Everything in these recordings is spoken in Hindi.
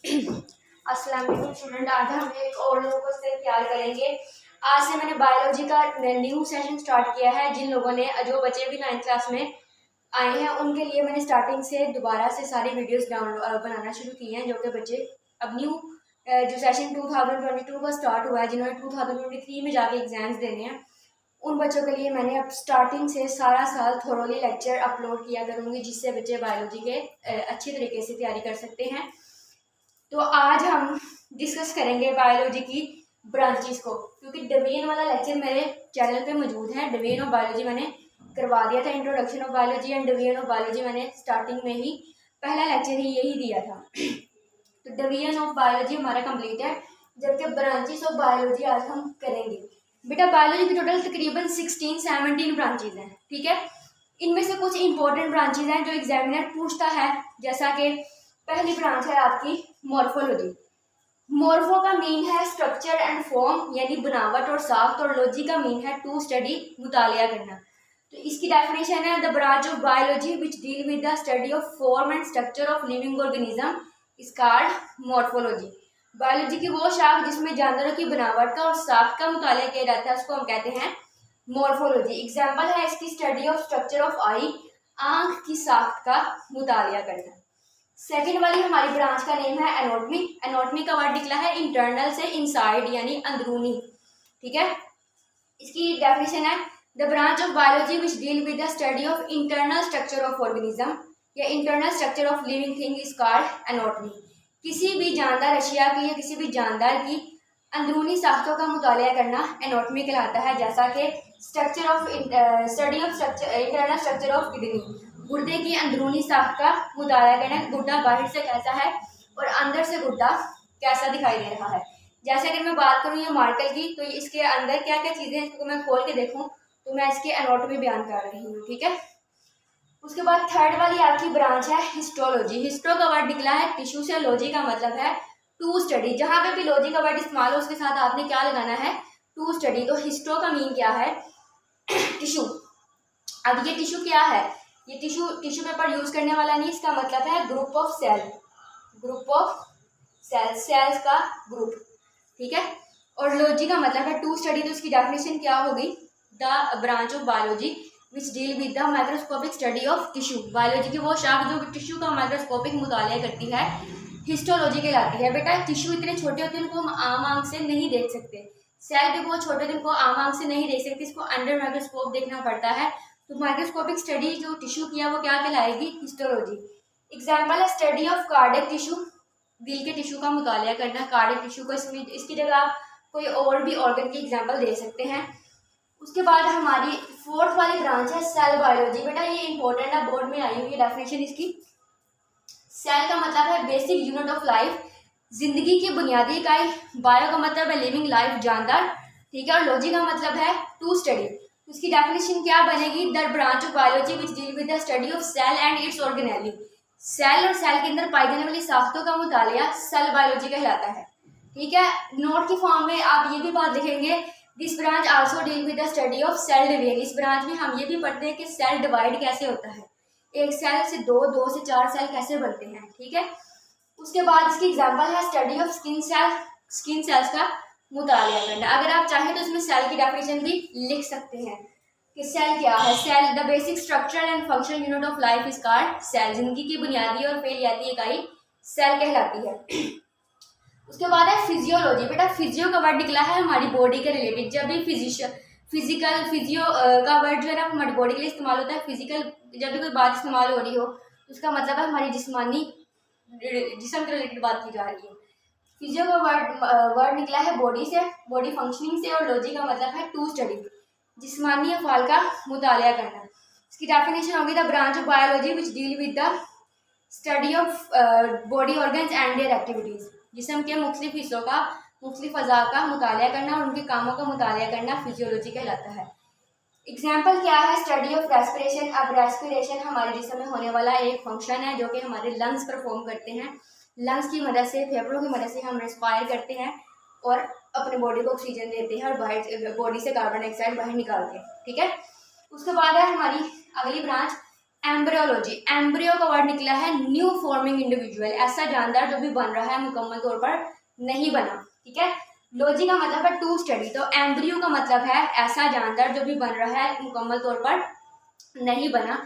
अस्सलाम वालेकुम स्टूडेंट, आज हम एक और लोगों से तैयार करेंगे। आज से मैंने बायोलॉजी का न्यू सेशन स्टार्ट किया है। जिन लोगों ने जो बच्चे भी 9th क्लास में आए हैं उनके लिए मैंने स्टार्टिंग से दोबारा से सारी वीडियोस डाउनलोड बनाना शुरू की हैं, जो कि बच्चे अब न्यू जो सेशन 2022 का स्टार्ट हुआ है, जिन्होंने 2023 में जाके एग्जाम्स देने हैं, उन बच्चों के लिए मैंने अब स्टार्टिंग से सारा साल थोरोली लेक्चर अपलोड किया करूँगी, जिससे बच्चे बायोलॉजी के अच्छी तरीके से तैयारी कर सकते हैं। तो आज हम डिस्कस करेंगे बायोलॉजी की ब्रांचेस को, क्योंकि डिवीजन वाला लेक्चर मेरे चैनल पे मौजूद है। डिवीजन ऑफ बायोलॉजी मैंने करवा दिया था, introduction of biology and division of biology मैंने स्टार्टिंग में ही पहला लेक्चर ही यही दिया था। तो डिवीजन ऑफ बायोलॉजी हमारा कंप्लीट है, जबकि ब्रांचेस ऑफ बायोलॉजी आज हम करेंगे। बेटा बायोलॉजी की टोटल तकरीबन 16-17 ब्रांचेज हैं, ठीक है। इनमें से कुछ इंपॉर्टेंट ब्रांचेज हैं जो एग्जामिनर पूछता है, जैसा कि पहली ब्रांच है आपकी मॉर्फोलॉजी। मॉर्फो का मीन है स्ट्रक्चर एंड फॉर्म, यानी बनावट और साख्त, और लॉजी का मीन है टू स्टडी, मुतालिया करना। तो इसकी डेफिनेशन है the branch of biology which deal with the study of form and structure of living organism is called morphology. Biology की वो शाख जिसमें जानवरों की बनावट का और साख्त का मुतालिया किया जाता है उसको हम कहते हैं मॉर्फोलॉजी। एग्जाम्पल है इसकी स्टडी ऑफ स्ट्रक्चर ऑफ आई, आंख की साख्त का मुतालिया करना। सेकेंड वाली हमारी ब्रांच का नेम है एनाटॉमी। एनाटॉमी का वर्ड निकला है इंटरनल से इनसाइड, यानी अंदरूनी, ठीक है। इसकी डेफिनेशन है the branch of biology which deal with the study of internal structure of organism या internal structure of living thing is called anatomy. किसी भी जानदार अशिया की या किसी भी जानदार की अंदरूनी साख्तों का मुतालिया करना एनाटॉमी कहलाता है, जैसा कि structure of study of structure internal structure of kidney, गुर्दे की अंदरूनी साख का मुताला करना, गुर्दा बाहर से कैसा है और अंदर से गुर्दा कैसा दिखाई दे रहा है। जैसे अगर मैं बात करूँ ये मार्कल की, तो इसके अंदर क्या क्या चीज़ें हैं इसको मैं खोल के देखूँ तो मैं इसके एनाटॉमी बयान कर रही हूँ, ठीक है। उसके बाद थर्ड वाली आपकी ब्रांच है हिस्टोलॉजी। हिस्टो का वर्ड निकला है टिश्यू से, लॉजी का मतलब है टू स्टडी। जहाँ पे भी लॉजी का वर्ड इस्तेमाल हो उसके साथ आपने क्या लगाना है, टू स्टडी। तो हिस्टो का मीन क्या है, टिश्यू। अब ये टिश्यू क्या है, ये टिश्यू पेपर यूज करने वाला नहीं, इसका मतलब है group of cell, group of cell, cells का ग्रुप, ठीक है। और लॉजी का मतलब है टू स्टडी। तो इसकी डेफिनेशन क्या होगी, the branch of biology which deal with the microscopic study of tissue. Biology की वो शाख जो टिश्यू का माइक्रोस्कोपिक मुतालिया करती है, हिस्टोलॉजी कहलाती है। बेटा टिश्यू इतने छोटे होते हैं उनको हम आम आंख से नहीं देख सकते, सेल भी बहुत छोटे होते हैं उनको आम आंख से नहीं देख सकते, इसको अंडर माइक्रोस्कोप देखना पड़ता है। तो माइक्रोस्कोपिक स्टडी जो टिश्यू किया वो क्या कहलाएगी, हिस्टोलॉजी। एग्जाम्पल है स्टडी ऑफ कार्डियक टिश्यू, दिल के टिश्यू का मुतालिया करना, कार्डियक टिश्यू को। इसकी जगह आप कोई और भी ऑर्गन की एग्जाम्पल दे सकते हैं। उसके बाद हमारी फोर्थ वाली ब्रांच है सेल बायोलॉजी। बेटा ये इंपॉर्टेंट है, बोर्ड में आई हुई है डेफिनेशन इसकी। सेल का मतलब है बेसिक यूनिट ऑफ लाइफ, जिंदगी की बुनियादी इकाई। बायो का मतलब है लिविंग लाइफ, जानदार, ठीक है। और लॉजी का मतलब है टू स्टडी। उसकी डेफिनेशन क्या बनेगी, the branch of biology which deal with the study of cell and its organelle. Cell और सेल के अंदर पाई जाने वाली साख्तों का मुतालिया सेल बायोलॉजी कहलाता है, ठीक है। नोट की फॉर्म में आप ये भी बात लिखेंगे, this branch also deal with the study of cell division. इस ब्रांच में हम ये भी पढ़ते हैं कि सेल डिवाइड कैसे होता है, एक सेल से दो से चार सेल कैसे बनते हैं, ठीक है। उसके बाद इसकी एग्जाम्पल है study of skin cell, skin cells का मुतालिया करना। अगर आप चाहें तो इसमें सेल की डेफिनेशन भी लिख सकते हैं कि सेल क्या है। Cell the basic structure and functional unit of life is called cell. जिंदगी की बुनियादी और फैलियाती इकाई सेल कहलाती है। उसके बाद है फिजियोलॉजी। बेटा फिजियो का वर्ड निकला है हमारी बॉडी के रिलेटेड। जब भी फिजिकल फिजियो का वर्ड जो है ना हमारी बॉडी के लिए इस्तेमाल होता है, फिजिकल जब भी कोई बात इस्तेमाल हो रही हो उसका मतलब है हमारी जिस्म के रिलेटेड बात की जा रही है। फिजियो का वर्ड निकला है बॉडी से, बॉडी फंक्शनिंग से, और लॉजी का मतलब है टू स्टडी, जिस्मानी अफाल का मुतालिया करना। इसकी डेफिनेशन होगी the branch of biology which deal with the study of body organs and their activities. जिस्म के मुख्तलिफ हिस्सों का, मुख्तलिफ अज़ा का मुतालिया करना और उनके कामों का मुतालिया करना फिजियोलॉजी कहलाता है। एग्जाम्पल क्या है, स्टडी ऑफ रेस्पिरेशन। अब रेस्पिरेशन हमारे जिस्म में होने वाला एक फंक्शन है जो कि हमारे लंग्स परफॉर्म करते हैं। लंग्स की मदद से, फेफड़ों की मदद से हम रेस्पायर करते हैं और अपने बॉडी को ऑक्सीजन देते हैं और बाहर बॉडी से कार्बन डाइऑक्साइड बाहर निकालते हैं, ठीक है। उसके बाद है हमारी अगली ब्रांच एम्ब्रियोलॉजी, एम्ब्रियो का वर्ड निकला है न्यू फॉर्मिंग इंडिविजुअल, ऐसा जानदार जो भी बन रहा है मुकम्मल तौर पर नहीं बना, ठीक है। लॉजी का मतलब है टू स्टडी, तो एम्ब्रियो का मतलब है ऐसा जानदार जो भी बन रहा है मुकम्मल तौर पर नहीं बना।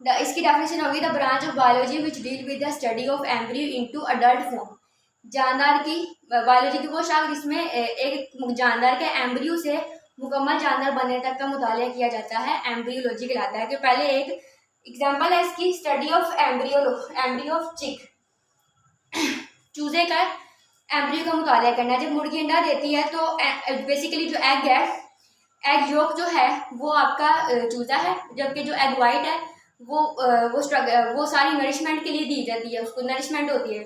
इसकी डेफिनेशन होगी the branch of biology which deal with the study of embryo into adult form, जानदार की बायोलॉजी की वो शाखा जिसमें एक जानदार के एम्ब्रियो से मुकम्मल जानदार बनने तक का मुताला किया जाता है, एम्ब्रियोलॉजी कहलाता है। कि पहले एक एग्जाम्पल है इसकी, स्टडी ऑफ एम्ब्रियो ऑफ चिक, चूजे का एम्ब्रियो का मुताला करना। जब मुर्गी अंडा देती है तो बेसिकली जो एग है, एग योक जो है वो आपका चूजा है, जबकि जो एग वाइट है वो सारी नरिशमेंट के लिए दी जाती है, उसको नरिशमेंट होती है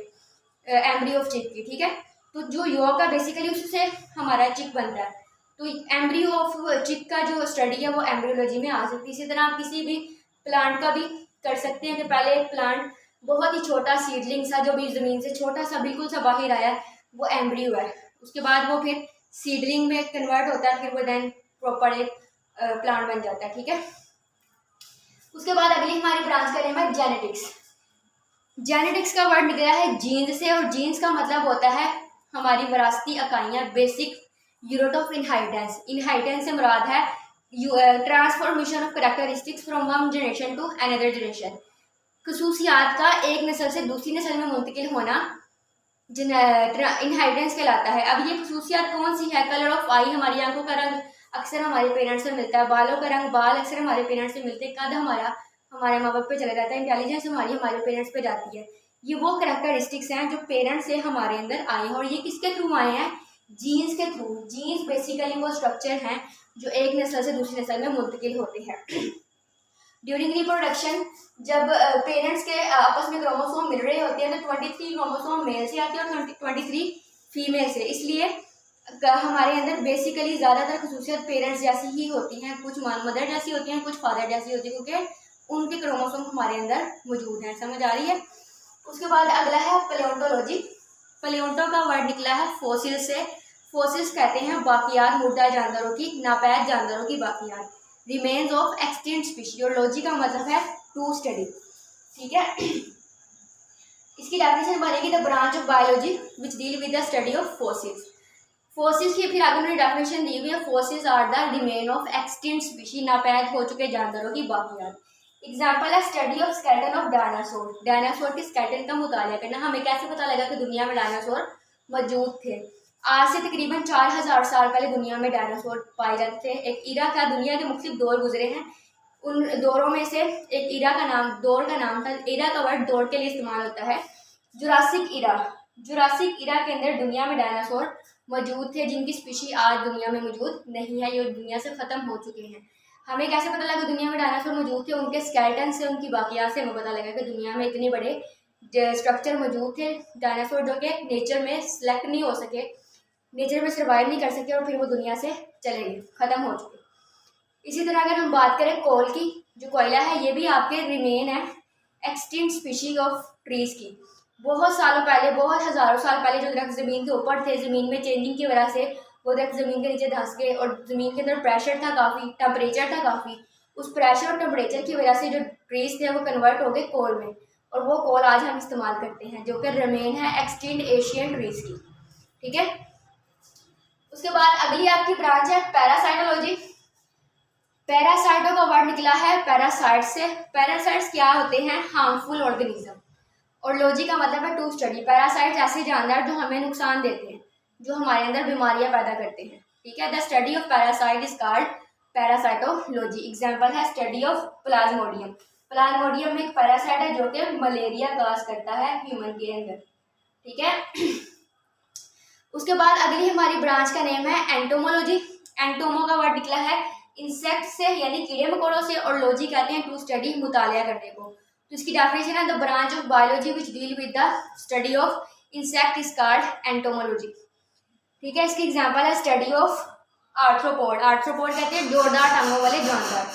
एम्ब्रियो ऑफ चिक की, ठीक है। तो जो योक है बेसिकली उससे हमारा चिक बनता है, तो एम्ब्रियो ऑफ चिक का जो स्टडी है वो एम्ब्रियोलॉजी में आ सकती है। इसी तरह आप किसी भी प्लांट का भी कर सकते हैं कि पहले एक प्लांट बहुत ही छोटा सीडलिंग सा जो भी ज़मीन से छोटा सा बिल्कुल सा बाहर आया है वो एम्ब्रियो है, उसके बाद वो फिर सीडलिंग में कन्वर्ट होता है, फिर वो देन प्रॉपर एक प्लांट बन जाता है, ठीक है। उसके बाद अगली हमारी ब्रांच का नेम है जेनेटिक्स। जेनेटिक्स का वर्ड निकला है जीन्स से, और जीन्स का मतलब होता है हमारी विरासती इकाइयाँ, basic unit of inheritance. Inheritance से मुराद है transformation of characteristics from one generation to another generation, खसूसियात का एक नस्ल से दूसरी नस्ल में मुंतकिल होना इनहेरिटेंस कहलाता है। अब ये खसूसियात कौन सी है? कलर ऑफ आई, हमारी आंखों का रंग अक्सर हमारे पेरेंट्स से मिलता है, बालों का रंग, बाल अक्सर हमारे पेरेंट्स से मिलते हैं, कद हमारा हमारे माँ बाप पे चला जाता है, इंटेलिजेंस हमारे पेरेंट्स पे जाती है। ये वो करैक्टरिस्टिक्स हैं जो पेरेंट्स से हमारे अंदर आए हैं, और ये किसके थ्रू आए हैं? जीन्स के थ्रू। जीन्स बेसिकली वो स्ट्रक्चर हैं जो एक नस्ल से दूसरी नस्ल में मुंतकिल होते हैं। ड्यूरिंग रिप्रोडक्शन जब पेरेंट्स के आपस में क्रोमोसोम मिल रहे होते हैं तो 23 क्रोमोसोम मेल से आते हैं और 23 फीमेल से, इसलिए हमारे अंदर बेसिकली ज़्यादातर खसूसियत पेरेंट्स जैसी ही होती हैं, कुछ मदर जैसी होती हैं, कुछ फादर जैसी होती है, क्योंकि उनके क्रोमोसोम हमारे अंदर मौजूद हैं। समझ आ रही है? उसके बाद अगला है पैलियोंटोलॉजी। पैलियोंटो का वर्ड निकला है फॉसिल से। फॉसिल्स कहते हैं बाकियात मुर्दा जानवरों की, नापैद जानवरों की बाकियात, रिमेन्स ऑफ एक्सटिंक्ट स्पीशीज, और लॉजी का मतलब है टू स्टडी, ठीक है। इसकी डेफिनेशन बनेगी the branch of biology which deal with the study of fossils. Fossils की फिर आगे उन्होंने डेफिनेशन दी हुई है, fossils are the remain of extinct species, नापैद हो चुके जानवरों की बाकियात। एग्जाम्पल है study of skeleton of dinosaur, dinosaur के स्केलेटन का मुताला करना। हमें कैसे पता लगा कि दुनिया में डायनासोर मौजूद थे? आज से तकरीबन 4000 साल पहले दुनिया में डायनासोर पाए जाते थे। एक इरा का, दुनिया के मुख्तलिफ दौर गुजरे हैं, उन दौरों में से एक इरा का नाम, दौर का नाम था, इरा का वर्ड दौर के लिए इस्तेमाल होता है, जुरासिक इरा। जुरासिक इरा के अंदर दुनिया में डायनासोर मौजूद थे जिनकी स्पीशी आज दुनिया में मौजूद नहीं है, ये दुनिया से ख़त्म हो चुके हैं। हमें कैसे पता लगा दुनिया में डायनासोर मौजूद थे? उनके स्केलेटन से, उनकी बाकियात से हमें पता लगा कि दुनिया में इतने बड़े स्ट्रक्चर मौजूद थे डायनासोर जो कि नेचर में सेलेक्ट नहीं हो सके, नेचर में सर्वाइव नहीं कर सके, और फिर वो दुनिया से चले गए, ख़त्म हो चुके। इसी तरह अगर हम बात करें कोल की, जो कोयला है ये भी आपके रिमेन है एक्सटिंक्ट स्पीशीज ऑफ ट्रीज़ की। बहुत सालों पहले, बहुत हज़ारों साल पहले जो दरख्त ज़मीन के ऊपर थे, ज़मीन में चेंजिंग की वजह से वो दरख्त ज़मीन के नीचे धंस गए, और ज़मीन के अंदर प्रेशर था काफ़ी, टेम्परेचर था काफ़ी, उस प्रेशर और टेम्परेचर की वजह से जो ट्रीज़ थे वो कन्वर्ट हो गए कोल में, और वो कोल आज हम इस्तेमाल करते हैं, जो कि रिमेन है एक्सटिंक्ट एशियन ट्रीज़ की, ठीक है। उसके बाद अगली आपकी ब्रांच है पैरासाइटोलॉजी। पैरासाइटो का वर्ड निकला है पैरासाइट से। पैरासाइट्स क्या होते हैं? हार्मफुल ऑर्गेनिज्म, और लॉजी का मतलब है टू स्टडी। पैरासाइट्स ऐसे जानवर जो हमें नुकसान देते हैं, जो हमारे अंदर बीमारियां पैदा करते हैं, ठीक है। The study of parasite is called parasitology. Example है स्टडी ऑफ प्लाज्मोडियम। प्लाज्मोडियम एक पैरासाइट है जो कि मलेरिया काज करता है ह्यूमन के अंदर, ठीक है। उसके बाद अगली हमारी ब्रांच का नेम है एंटोमोलॉजी। एंटोमो का वर्ड निकला है इंसेक्ट से, यानी कीड़े मकोड़ों से, और लॉजी कहते हैं टू स्टडी, मुतालिया करने को। तो इसकी डेफिनेशन है the branch of biology which deal with the study of insect is called entomology, ठीक है। इसकी एग्जांपल है स्टडी ऑफ आर्थ्रोपोड। आर्थ्रोपोड कहते हैं जोरदार टांगों वाले जानवर।